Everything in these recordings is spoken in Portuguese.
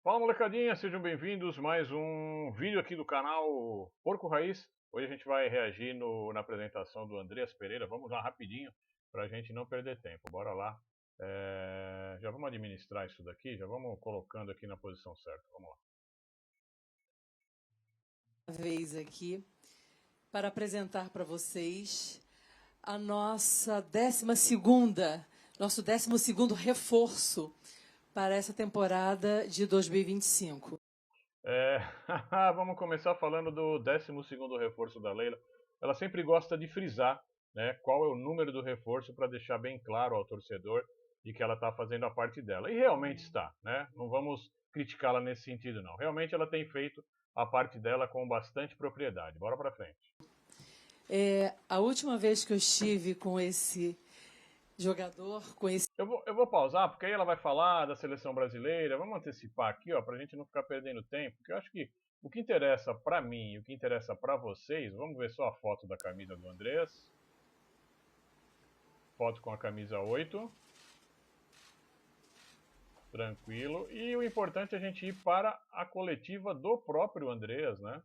Fala molecadinha, sejam bem-vindos mais um vídeo aqui do canal Porco Raiz. Hoje a gente vai reagir na apresentação do Andreas Pereira. Vamos lá rapidinho para a gente não perder tempo. Bora lá. Já vamos administrar isso daqui, já vamos colocando aqui na posição certa. Vamos lá. Vez aqui para apresentar para vocês a nossa nosso 12º reforço para essa temporada de 2025. Vamos começar falando do 12º reforço da Leila. Ela sempre gosta de frisar, né, qual é o número do reforço para deixar bem claro ao torcedor de que ela está fazendo a parte dela. E realmente está, né? Não vamos criticá-la nesse sentido, não. Realmente ela tem feito a parte dela com bastante propriedade. Bora para frente. A última vez que eu estive com esse jogador, Eu vou pausar, porque aí ela vai falar da seleção brasileira. Vamos antecipar aqui, ó, para a gente não ficar perdendo tempo, porque eu acho que o que interessa para mim e o que interessa para vocês, vamos ver só a foto da camisa do Andrés. Foto com a camisa 8. Tranquilo. E o importante é a gente ir para a coletiva do próprio Andreas, né?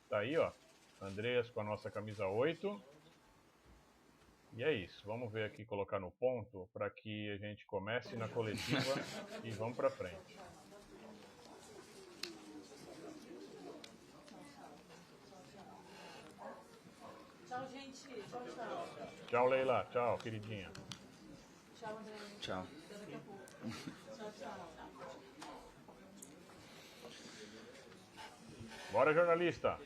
Tá aí, ó. Andreas com a nossa camisa 8. E é isso. Vamos ver aqui, colocar no ponto, para que a gente comece na coletiva e vamos para frente. Tchau, gente. Tchau, tchau. Tchau, Leila. Tchau, queridinha. Tchau, André. Tchau. Até daqui a pouco. Tchau, tchau. Bora, jornalista.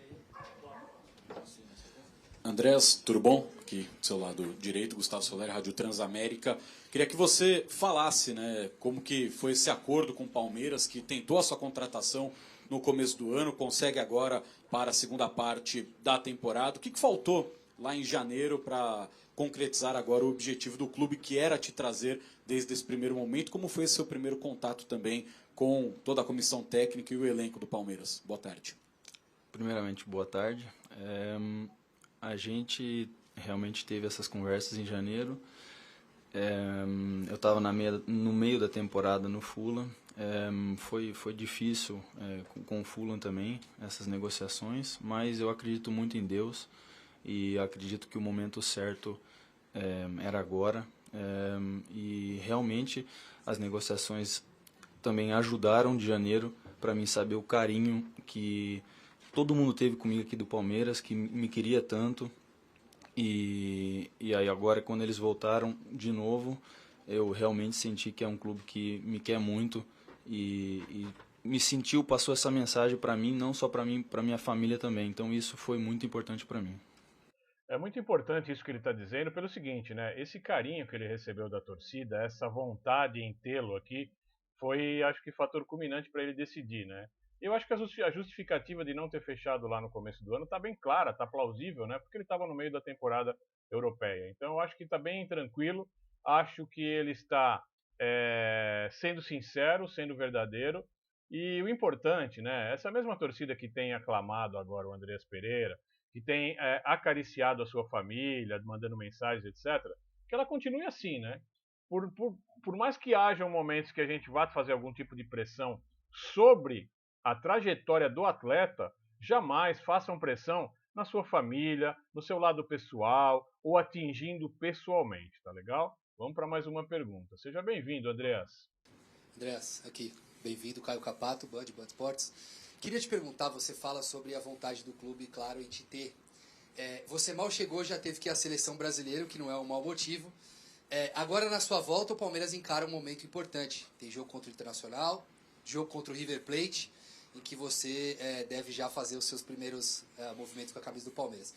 Andrés, tudo bom? Aqui do seu lado direito, Gustavo Soler, Rádio Transamérica. Queria que você falasse, né, como que foi esse acordo com o Palmeiras, que tentou a sua contratação no começo do ano, consegue agora para a segunda parte da temporada. O que faltou lá em janeiro para concretizar agora o objetivo do clube, que era te trazer desde esse primeiro momento? Como foi esse seu primeiro contato também com toda a comissão técnica e o elenco do Palmeiras? Boa tarde. Primeiramente, boa tarde. A gente realmente teve essas conversas em janeiro. Eu estava no meio da temporada no Fulham. Foi difícil com o Fulham também, essas negociações, mas eu acredito muito em Deus e acredito que o momento certo era agora. E realmente as negociações também ajudaram de janeiro para mim saber o carinho que todo mundo teve comigo aqui do Palmeiras, que me queria tanto. E aí agora, quando eles voltaram de novo, eu realmente senti que é um clube que me quer muito e me sentiu, passou essa mensagem para mim, não só para mim, para minha família também. Então isso foi muito importante para mim. É muito importante isso que ele está dizendo pelo seguinte, né? Esse carinho que ele recebeu da torcida, essa vontade em tê-lo aqui, foi, acho que, fator culminante para ele decidir, né? Eu acho que a justificativa de não ter fechado lá no começo do ano está bem clara, está plausível, né? Porque ele estava no meio da temporada europeia. Então, eu acho que está bem tranquilo. Acho que ele está sendo sincero, sendo verdadeiro. E o importante, né? Essa mesma torcida que tem aclamado agora o Andreas Pereira, que tem acariciado a sua família, mandando mensagens, etc., que ela continue assim, né? Por mais que hajam momentos que a gente vá fazer algum tipo de pressão sobre a trajetória do atleta, jamais façam pressão na sua família, no seu lado pessoal ou atingindo pessoalmente, tá legal? Vamos para mais uma pergunta. Seja bem-vindo, Andreas. Andreas, aqui. Bem-vindo, Caio Capato, Band Sports. Queria te perguntar, você fala sobre a vontade do clube, claro, em te ter. Você mal chegou, já teve que ir à seleção brasileira, que não é um mau motivo. Agora, na sua volta, o Palmeiras encara um momento importante. Tem jogo contra o Internacional, jogo contra o River Plate, em que você deve já fazer os seus primeiros movimentos com a camisa do Palmeiras.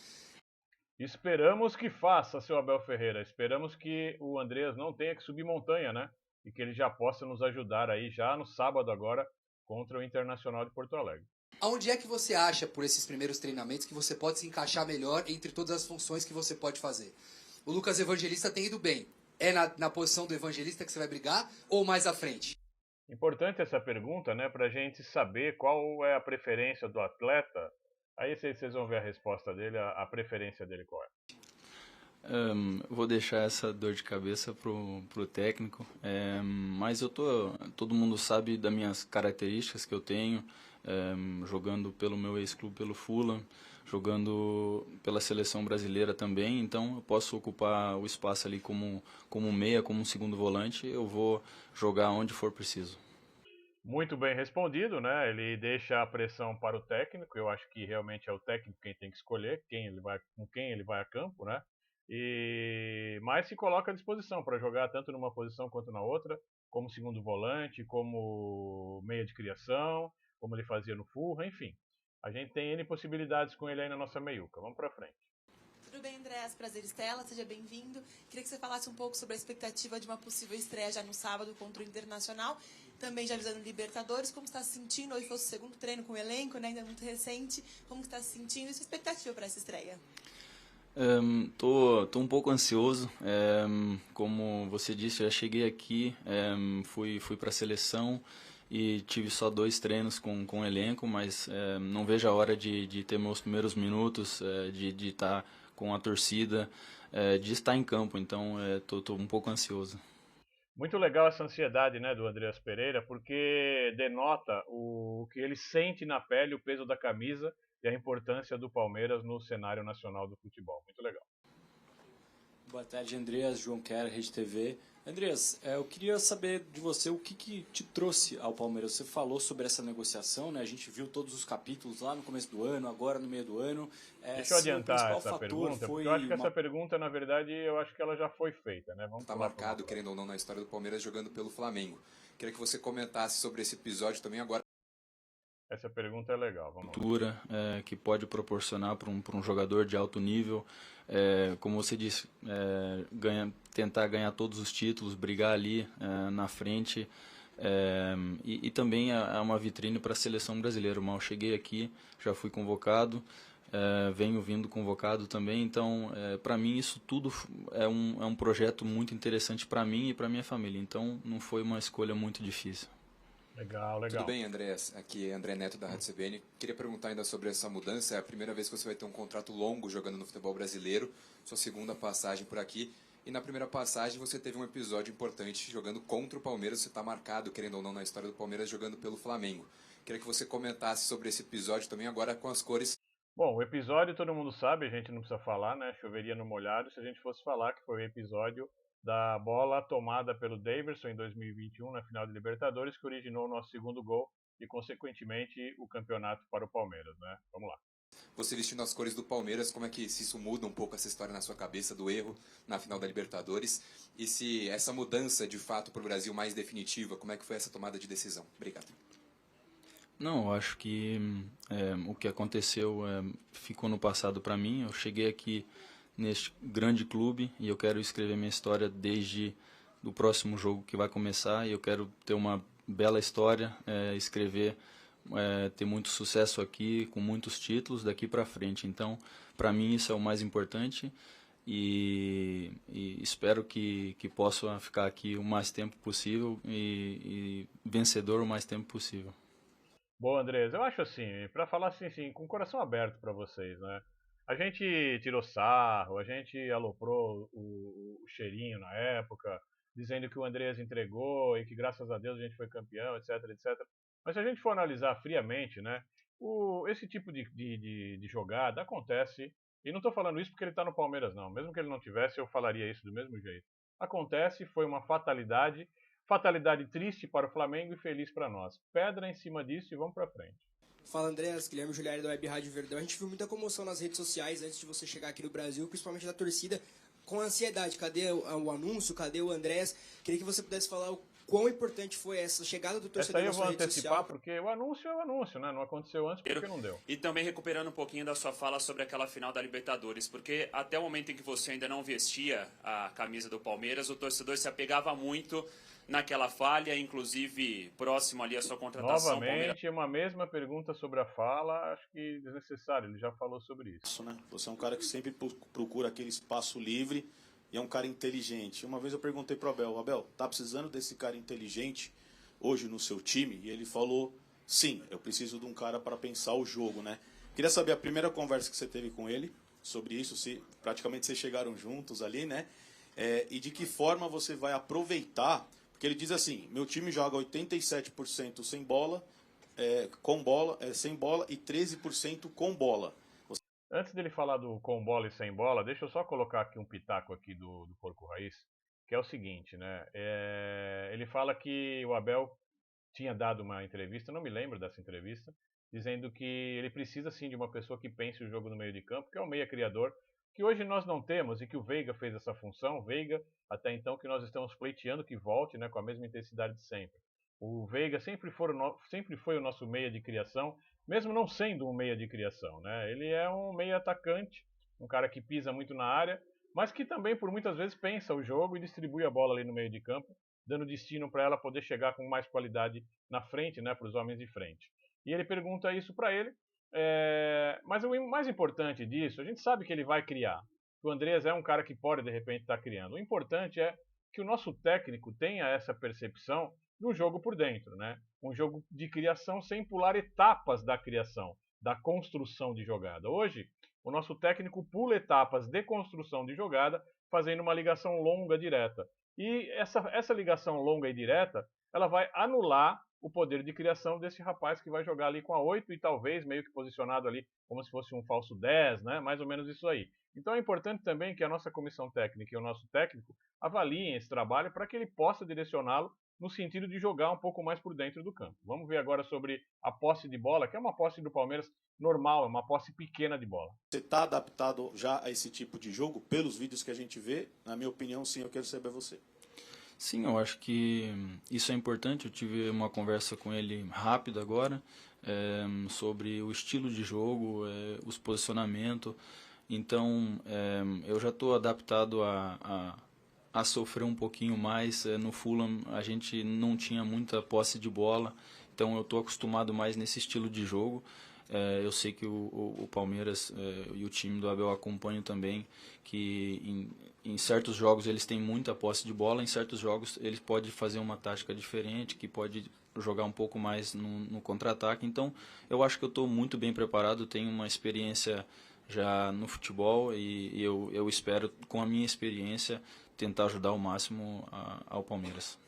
Esperamos que faça, seu Abel Ferreira. Esperamos que o Andreas não tenha que subir montanha, né? E que ele já possa nos ajudar aí já no sábado agora contra o Internacional de Porto Alegre. Aonde é que você acha, por esses primeiros treinamentos, que você pode se encaixar melhor entre todas as funções que você pode fazer? O Lucas Evangelista tem ido bem. É na posição do Evangelista que você vai brigar ou mais à frente? Importante essa pergunta, né? Para a gente saber qual é a preferência do atleta. Aí vocês vão ver a resposta dele, a preferência dele qual é. Vou deixar essa dor de cabeça pro técnico, mas todo mundo sabe das minhas características que eu tenho, jogando pelo meu ex-clube, pelo Fulham, jogando pela seleção brasileira também, então eu posso ocupar o espaço ali como meia, como um segundo volante, eu vou jogar onde for preciso. Muito bem respondido, né? Ele deixa a pressão para o técnico. Eu acho que realmente é o técnico quem tem que escolher com quem ele vai a campo, né? Mas se coloca à disposição para jogar tanto numa posição quanto na outra, como segundo volante, como meia de criação, como ele fazia no Fulham, enfim. A gente tem N possibilidades com ele aí na nossa meiuca. Vamos para frente. Tudo bem, Andréas? Prazer, Estela. Seja bem-vindo. Queria que você falasse um pouco sobre a expectativa de uma possível estreia já no sábado contra o Internacional. Também já visando Libertadores. Como está se sentindo? Hoje foi o segundo treino com o elenco, né? Ainda é muito recente. Como está se sentindo e sua expectativa para essa estreia? Tô um pouco ansioso. Como você disse, eu já cheguei aqui, fui para a seleção e tive só 2 treinos com o elenco, mas não vejo a hora de ter meus primeiros minutos, de estar com a torcida, de estar em campo. Então, tô um pouco ansioso. Muito legal essa ansiedade, né, do Andreas Pereira, porque denota o que ele sente na pele, o peso da camisa e a importância do Palmeiras no cenário nacional do futebol. Muito legal. Boa tarde, Andreas. João Quer, Rede TV. Andreas, eu queria saber de você o que te trouxe ao Palmeiras. Você falou sobre essa negociação, né? A gente viu todos os capítulos lá no começo do ano, agora no meio do ano. Deixa eu adiantar essa pergunta, porque eu acho que essa pergunta, na verdade, eu acho que ela já foi feita, né? Vamos está marcado, querendo ou não, na história do Palmeiras jogando pelo Flamengo. Queria que você comentasse sobre esse episódio também agora. Essa pergunta é legal, vamos lá. Cultura que pode proporcionar para um jogador de alto nível, como você disse, tentar ganhar todos os títulos, brigar ali na frente, e também é uma vitrine para a seleção brasileira. Mal cheguei aqui, já fui convocado, venho vindo convocado também, então para mim isso tudo é um projeto muito interessante para mim e para minha família, então não foi uma escolha muito difícil. Legal. Tudo bem, Andréas? Aqui é André Neto da Rádio CBN. Queria perguntar ainda sobre essa mudança. É a primeira vez que você vai ter um contrato longo jogando no futebol brasileiro, sua segunda passagem por aqui. E na primeira passagem você teve um episódio importante jogando contra o Palmeiras. Você está marcado, querendo ou não, na história do Palmeiras jogando pelo Flamengo. Queria que você comentasse sobre esse episódio também agora com as cores. Bom, o episódio todo mundo sabe, a gente não precisa falar, né? Choveria no molhado se a gente fosse falar que foi o episódio da bola tomada pelo Daverson em 2021 na final de Libertadores, que originou o nosso segundo gol e, consequentemente, o campeonato para o Palmeiras, né? Vamos lá. Você vestindo as cores do Palmeiras, como é que se isso muda um pouco essa história na sua cabeça do erro na final da Libertadores? E se essa mudança, de fato, para o Brasil mais definitiva, como é que foi essa tomada de decisão? Obrigado. Não, eu acho que o que aconteceu ficou no passado para mim. Eu cheguei aqui neste grande clube e eu quero escrever minha história desde o próximo jogo que vai começar, e eu quero ter uma bela história, escrever, ter muito sucesso aqui, com muitos títulos daqui para frente. Então, para mim isso é o mais importante e espero que possa ficar aqui o mais tempo possível e vencedor o mais tempo possível. Bom, Andrés, eu acho assim, para falar assim, com o coração aberto para vocês, né? A gente tirou sarro, a gente aloprou o cheirinho na época, dizendo que o Andrés entregou e que graças a Deus a gente foi campeão, etc, etc. Mas se a gente for analisar friamente, né, esse tipo de jogada acontece, e não estou falando isso porque ele está no Palmeiras não, mesmo que ele não tivesse eu falaria isso do mesmo jeito. Acontece, foi uma fatalidade triste para o Flamengo e feliz para nós. Pedra em cima disso e vamos para frente. Fala, Andréas, Guilherme Giuliani da Web Rádio Verdão. A gente viu muita comoção nas redes sociais antes de você chegar aqui no Brasil, principalmente da torcida, com ansiedade. Cadê o anúncio? Cadê o Andréas? Queria que você pudesse falar o quão importante foi essa chegada do torcedor na sua rede social. Essa aí eu vou antecipar, porque o anúncio é o anúncio, né? Não aconteceu antes porque não deu. E também recuperando um pouquinho da sua fala sobre aquela final da Libertadores, porque até o momento em que você ainda não vestia a camisa do Palmeiras, o torcedor se apegava muito naquela falha, inclusive próximo ali à sua contratação. Novamente, uma mesma pergunta sobre a fala, acho que desnecessário, ele já falou sobre isso. Né? Você é um cara que sempre procura aquele espaço livre e é um cara inteligente. Uma vez eu perguntei para o Abel, tá precisando desse cara inteligente hoje no seu time? E ele falou, sim, eu preciso de um cara para pensar o jogo, né? Queria saber a primeira conversa que você teve com ele, sobre isso, se praticamente vocês chegaram juntos ali, né? E de que forma você vai aproveitar, porque ele diz assim, meu time joga 87% sem bola, com bola, sem bola e 13% com bola. Antes dele falar do com bola e sem bola, deixa eu só colocar aqui um pitaco aqui do Porco Raiz, que é o seguinte, né? Ele fala que o Abel tinha dado uma entrevista, não me lembro dessa entrevista, dizendo que ele precisa sim de uma pessoa que pense o jogo no meio de campo, que é o meia criador, que hoje nós não temos e que o Veiga fez essa função. O Veiga, até então, que nós estamos pleiteando que volte, né, com a mesma intensidade de sempre. O Veiga sempre foi o nosso meia de criação, mesmo não sendo um meia de criação, né? Ele é um meia atacante, um cara que pisa muito na área, mas que também por muitas vezes pensa o jogo e distribui a bola ali no meio de campo, dando destino para ela poder chegar com mais qualidade na frente, né, para os homens de frente. E ele pergunta isso para ele, mas o mais importante disso, a gente sabe que ele vai criar. O Andreas é um cara que pode de repente estar criando. O importante é que o nosso técnico tenha essa percepção do jogo por dentro, né? Um jogo de criação sem pular etapas da criação, da construção de jogada. Hoje, o nosso técnico pula etapas de construção de jogada, fazendo uma ligação longa direta. E essa ligação longa e direta, ela vai anular o poder de criação desse rapaz que vai jogar ali com a 8 e talvez meio que posicionado ali como se fosse um falso 10, né? Mais ou menos isso aí. Então é importante também que a nossa comissão técnica e o nosso técnico avaliem esse trabalho para que ele possa direcioná-lo no sentido de jogar um pouco mais por dentro do campo. Vamos ver agora sobre a posse de bola, que é uma posse do Palmeiras normal, é uma posse pequena de bola. Você está adaptado já a esse tipo de jogo? Pelos vídeos que a gente vê, na minha opinião, sim, eu quero saber você. Sim, eu acho que isso é importante. Eu tive uma conversa com ele rápida agora, sobre o estilo de jogo, os posicionamentos. Então, eu já estou adaptado a sofrer um pouquinho mais. No Fulham a gente não tinha muita posse de bola, então eu estou acostumado mais nesse estilo de jogo. Eu sei que o Palmeiras e o time do Abel acompanham também, que em certos jogos eles têm muita posse de bola, em certos jogos eles podem fazer uma tática diferente, que pode jogar um pouco mais no contra-ataque. Então eu acho que eu estou muito bem preparado, tenho uma experiência já no futebol e eu espero, com a minha experiência, tentar ajudar ao máximo ao Palmeiras.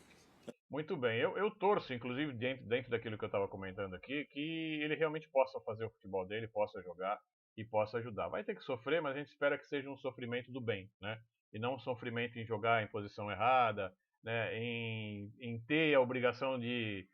Muito bem, eu torço, inclusive, dentro daquilo que eu estava comentando aqui, que ele realmente possa fazer o futebol dele, possa jogar e possa ajudar. Vai ter que sofrer, mas a gente espera que seja um sofrimento do bem, né? E não um sofrimento em jogar em posição errada, né? Em ter a obrigação de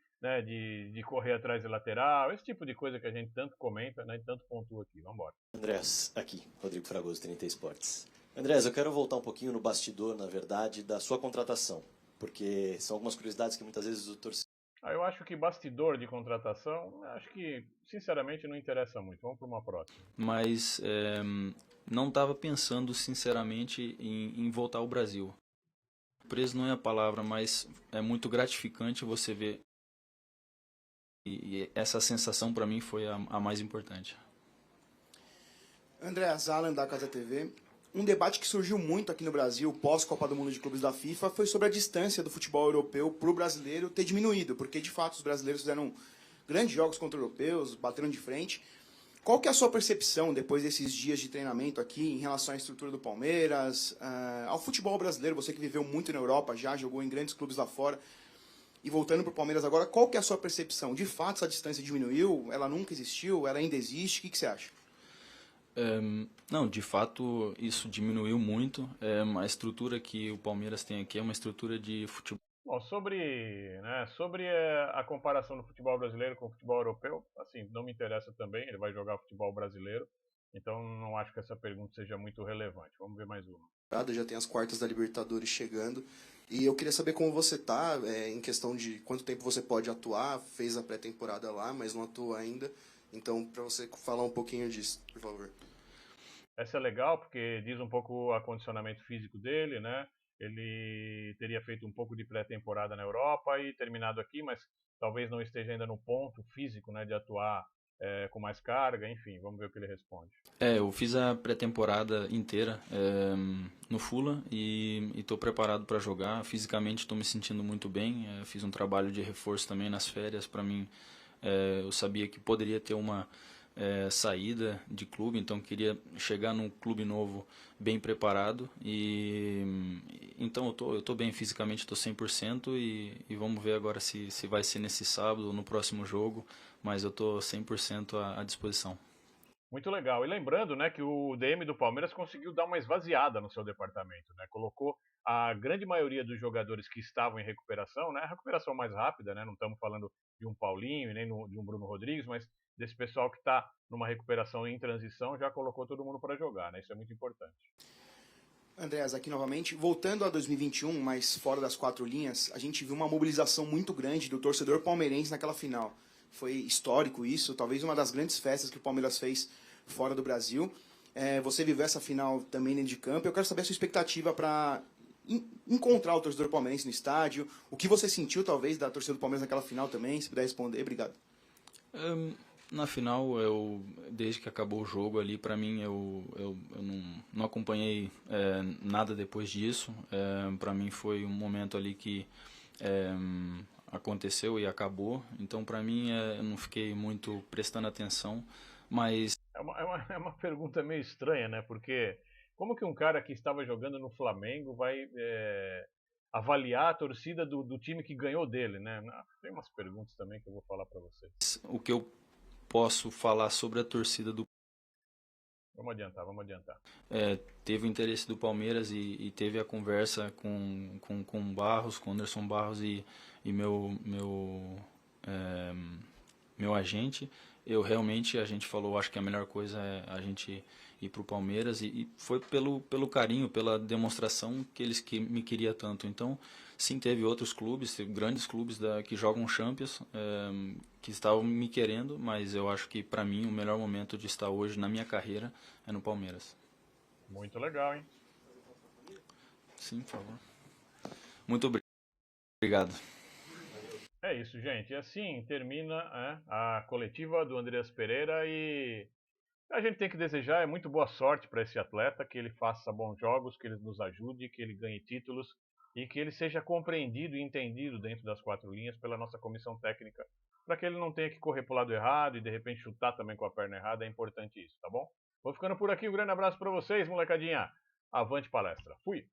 correr atrás de lateral, esse tipo de coisa que a gente tanto comenta, né? E tanto pontua aqui. Vamos embora. Andrés, aqui, Rodrigo Fragoso, 30 Esportes. Andrés, eu quero voltar um pouquinho no bastidor, na verdade, da sua contratação, porque são algumas curiosidades que muitas vezes o torcedor... Eu acho que bastidor de contratação, acho que, sinceramente, não interessa muito. Vamos para uma próxima. Mas não estava pensando, sinceramente, em voltar ao Brasil. Preso não é a palavra, mas é muito gratificante você ver. E essa sensação, para mim, foi a mais importante. Andrés, Alan, da Casa TV. Um debate que surgiu muito aqui no Brasil, pós-Copa do Mundo de Clubes da FIFA, foi sobre a distância do futebol europeu para o brasileiro ter diminuído, porque, de fato, os brasileiros fizeram grandes jogos contra europeus, bateram de frente. Qual que é a sua percepção, depois desses dias de treinamento aqui, em relação à estrutura do Palmeiras, ao futebol brasileiro? Você que viveu muito na Europa, já jogou em grandes clubes lá fora, e voltando para o Palmeiras agora, qual que é a sua percepção? De fato, essa distância diminuiu? Ela nunca existiu? Ela ainda existe? O que você acha? Não, de fato isso diminuiu muito. A estrutura que o Palmeiras tem aqui é uma estrutura de futebol. Bom, sobre a comparação do futebol brasileiro com o futebol europeu, assim, não me interessa também, ele vai jogar futebol brasileiro, então não acho que essa pergunta seja muito relevante. Vamos ver mais uma. Já tem as quartas da Libertadores chegando, e eu queria saber como você está, em questão de quanto tempo você pode atuar, fez a pré-temporada lá, mas não atua ainda. Então, para você falar um pouquinho disso, por favor. Essa é legal porque diz um pouco o acondicionamento físico dele, né? Ele teria feito um pouco de pré-temporada na Europa e terminado aqui, mas talvez não esteja ainda no ponto físico, né, de atuar com mais carga, enfim, vamos ver o que ele responde. Eu fiz a pré-temporada inteira no Fulham e estou preparado para jogar. Fisicamente estou me sentindo muito bem, fiz um trabalho de reforço também nas férias. Para mim, eu sabia que poderia ter uma saída de clube, então queria chegar num clube novo bem preparado então eu tô bem fisicamente, estou 100% e vamos ver agora se vai ser nesse sábado ou no próximo jogo, mas eu estou 100% à disposição. Muito legal. E lembrando, né, que o DM do Palmeiras conseguiu dar uma esvaziada no seu departamento, né? Colocou a grande maioria dos jogadores que estavam em recuperação, né? A recuperação mais rápida, né? Não estamos falando de um Paulinho e nem de um Bruno Rodrigues, mas desse pessoal que está numa recuperação em transição, já colocou todo mundo para jogar, né? Isso é muito importante. Andréas, aqui novamente. Voltando a 2021, mas fora das quatro linhas, a gente viu uma mobilização muito grande do torcedor palmeirense naquela final. Foi histórico isso, talvez uma das grandes festas que o Palmeiras fez fora do Brasil. Você viveu essa final também dentro de campo. Eu quero saber a sua expectativa para encontrar o torcedor palmeirense no estádio. O que você sentiu, talvez, da torcida do Palmeiras naquela final também, se puder responder. Obrigado. Na final, desde que acabou o jogo ali, para mim, eu não acompanhei nada depois disso. Para mim foi um momento ali que aconteceu e acabou. Então, para mim, eu não fiquei muito prestando atenção, mas... É uma pergunta meio estranha, né? Porque como que um cara que estava jogando no Flamengo vai avaliar a torcida do time que ganhou dele, né? Tem umas perguntas também que eu vou falar para vocês. O que eu posso falar sobre a torcida do... Vamos adiantar. Teve o interesse do Palmeiras e teve a conversa com Barros, com Anderson Barros e meu agente. A gente falou, acho que a melhor coisa é a gente ir para o Palmeiras e foi pelo carinho, pela demonstração que me queria tanto. Então, sim, teve outros clubes, grandes clubes que jogam Champions, que estavam me querendo, mas eu acho que para mim o melhor momento de estar hoje na minha carreira é no Palmeiras. Muito legal, hein? Sim, por favor. Muito obrigado. É isso, gente. E assim termina a coletiva do Andreas Pereira e a gente tem que desejar muito boa sorte para esse atleta, que ele faça bons jogos, que ele nos ajude, que ele ganhe títulos e que ele seja compreendido e entendido dentro das quatro linhas pela nossa comissão técnica, para que ele não tenha que correr para o lado errado e de repente chutar também com a perna errada. É importante isso, tá bom? Vou ficando por aqui. Um grande abraço para vocês, molecadinha. Avante palestra. Fui!